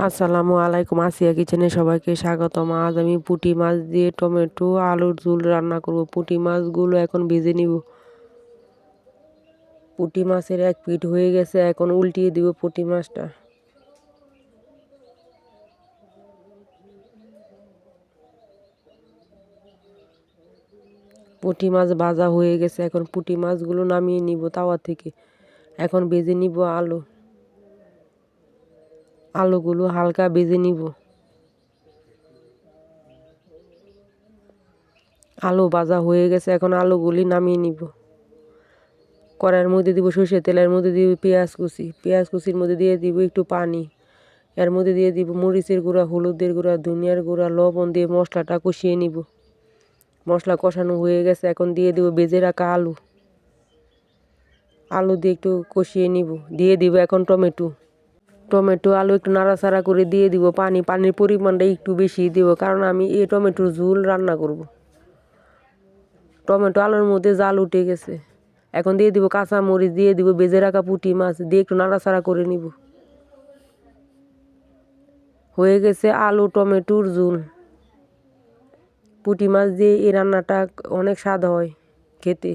আসসালামু আলাইকুম, আসিয়া কিচেনে সবাইকে স্বাগতম। আজ আমি পুঁটি মাছ দিয়ে টমেটো আলুর ঝোল রান্না করব। পুঁটি মাছগুলো এখন ভেজে নিব। পুঁটি মাছের এক পিঠ হয়ে গেছে, এখন উল্টিয়ে দিব পুঁটি মাছটা। পুঁটি মাছ ভাজা হয়ে গেছে, এখন পুঁটি মাছগুলো নামিয়ে নিব তাওয়া থেকে। এখন ভেজে নিব আলুগুলো হালকা ভেজে নিব। আলু ভাজা হয়ে গেছে, এখন আলুগুলি নামিয়ে নিব। কড়াইয়ের মধ্যে দিব সরষের তেল, এর মধ্যে দিব পেঁয়াজ কুচির মধ্যে দিয়ে দিব একটু পানি। এর মধ্যে দিয়ে দিব মরিচের গুঁড়া, হলুদের গুঁড়া, ধনিয়ার গুঁড়া, লবণ দিয়ে মশলাটা কষিয়ে নিব। মশলা কষানো হয়ে গেছে, এখন দিয়ে দিব ভেজে রাখা আলু দিয়ে একটু কষিয়ে নিব। দিয়ে দিব এখন টমেটো আলু একটু নাড়াচাড়া করে দিয়ে দিব পানির পরিমাণটা একটু বেশি দিব, কারণ আমি এই টমেটোর ঝোল রান্না করব। টমেটো আলুর মধ্যে জাল উঠে গেছে, এখন দিয়ে দিব কাঁচা মরিচ, দিয়ে দিব ভেজে রাখা পুঁটি মাছ, দিয়ে একটু নাড়াচাড়া করে নিব। হয়ে গেছে আলু টমেটোর ঝোল। পুঁটি মাছ দিয়ে এই রান্নাটা অনেক স্বাদ হয় খেতে।